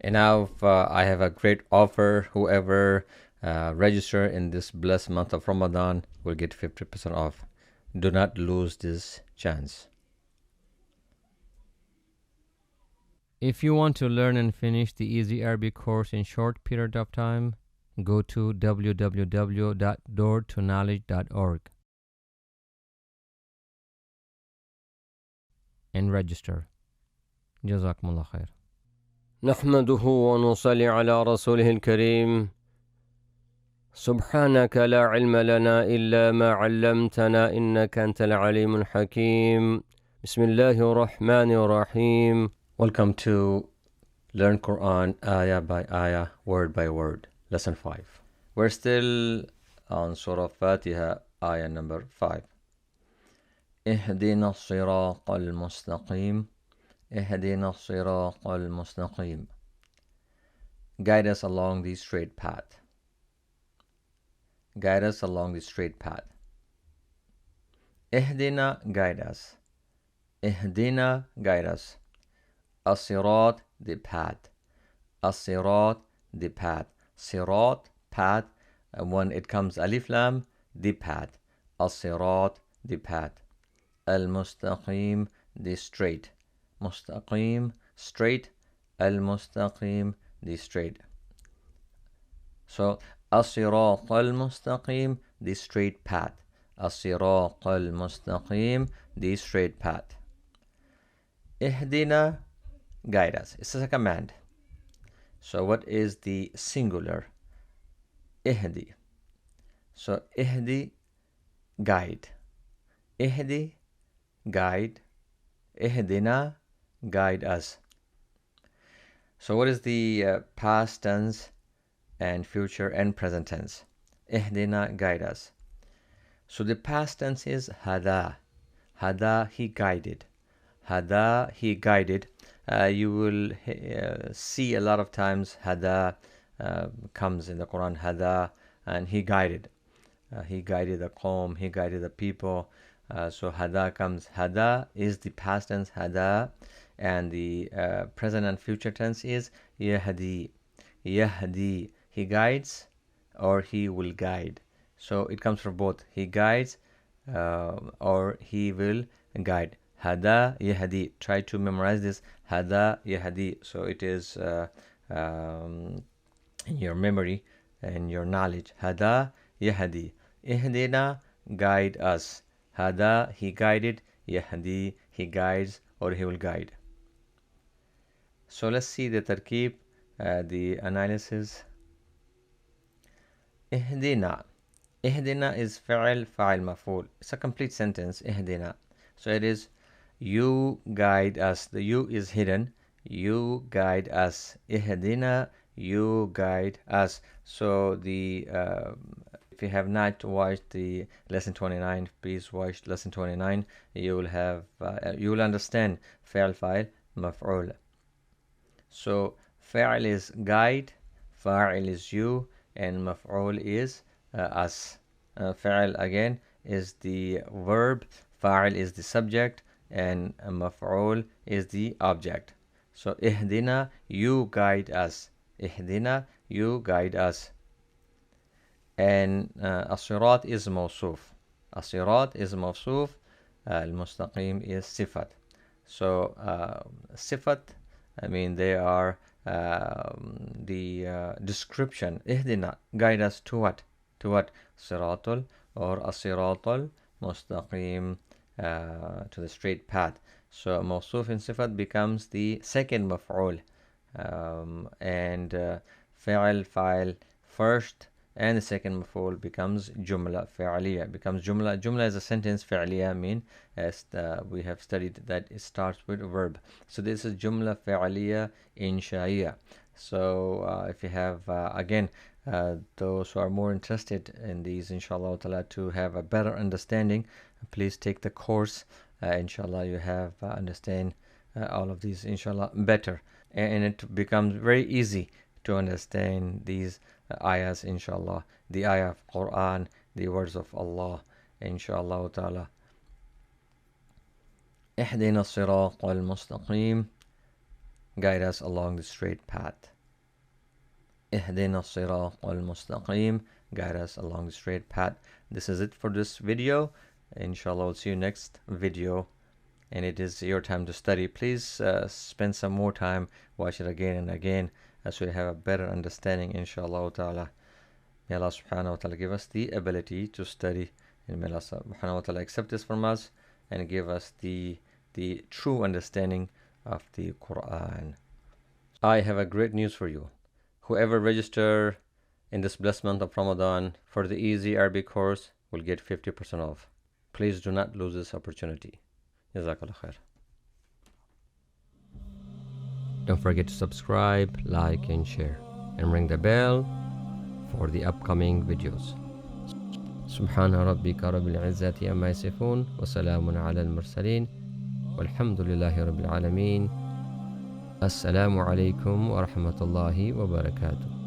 And now I have a great offer. Whoever register in this blessed month of Ramadan will get 50% off. Do not lose this chance. If you want to learn and finish the Easy Arabic course in short period of time, go to www.doortoknowledge.org and register. Jazakumullah khair. نحمده ونصلي على رسوله الكريم. سبحانك لا علم لنا إلا ما علمتنا إنك أنت العليم الحكيم. بسم الله الرحمن الرحيم. Welcome to Learn Quran ayah by ayah, word by word, lesson 5. We're still on Surah Fatiha, ayah number 5. اهدنا الصراط المستقيم. اهدنا الصراط المستقيم. Guide us along the straight path. Guide us along the straight path. Ihdina, guide us. Ihdina, guide us. As-sirat, the path. As-sirat, the path. Sirat, path. When it comes alif lam, the path. As-sirat, the path. Al-mustaqim, the straight. Mustaqim, straight. Al-mustaqim, the straight. So, as-sirat al-mustaqim, the straight path. As-sirat al-mustaqim, the straight path. Ihdina, guide us. This is a command. So what is the singular? Ihdi. So ihdi, guide. Ihdi, guide. Ihdina, guide us. So what is the past tense and future and present tense? Ihdina, guide us. So the past tense is hada. Hada, he guided. Hada, he guided. You will see a lot of times hada comes in the Quran, hada, and he guided. He guided the qawm, he guided the people. So hada comes. Hada is the past tense, hada, and the present and future tense is yahdi. Yahdi, he guides or he will guide. So it comes from both. He guides or he will guide. Hada yahdi. Try to memorize this. Hada yahdi. So it is in your memory and your knowledge. Hada yahdi. Ihdina, guide us. Hada, he guided. Yahdi, he guides or he will guide. So let's see the tarkib, the analysis. Ihdina. Ihdina is fa'il maf'ul. It's a complete sentence. Ihdina. So it is, you guide us. The you is hidden. You guide us. Ihdina, you guide us. So the if you have not watched the lesson 29, please watch lesson 29. You will have you will understand fa'il maf'ul. So fa'il is guide, fa'il is you, and maf'ul is us. Fa'il again is the verb, fa'il is the subject, and maf'ul is the object. So ihdina, you guide us. Ihdina, you guide us. And as-sirat is mawsuf. As-sirat is mawsuf. Al-mustaqim is sifat. So sifat, I mean they are the description. Ihdina, guide us to what? To what? Siratul or as-siratul mustaqim, to the straight path. So mawsuf in sifat becomes the second maf'ul, and fa'il fa'il first, and the second maf'ul becomes jumla fi'liya. Becomes jumla. Jumla is a sentence. Fi'liya mean, as we have studied, that it starts with a verb. So this is jumla fi'liya insha'iyya. So if you have again those who are more interested in these, inshallah ta'ala, to have a better understanding, please take the course. Inshallah you have understand all of these inshallah better, and it becomes very easy to understand these ayahs, inshallah, the ayah of Quran, the words of Allah, inshallah ta'ala. اهدنا الصراط المستقيم, guide us along the straight path. Ihdina as-sirat al-mustaqim. Guide us along the straight path. This is it for this video. Inshallah, we'll see you next video. And it is your time to study. Please spend some more time, watch it again and again, as we have a better understanding, inshallah ta'ala. May Allah subhanahu wa ta'ala give us the ability to study, and may Allah subhanahu wa ta'ala accept this from us and give us the true understanding of the Quran. I have a great news for you. Whoever register in this blessed month of Ramadan for the easy Arabic course will get 50% off. Please do not lose this opportunity. Jazakallah khair. Don't forget to subscribe, like, and share, and ring the bell for the upcoming videos. سبحان ربك رب العزة عما يصفون وسلام على المرسلين والحمد لله رب العالمين. السلام عليكم ورحمة الله وبركاته.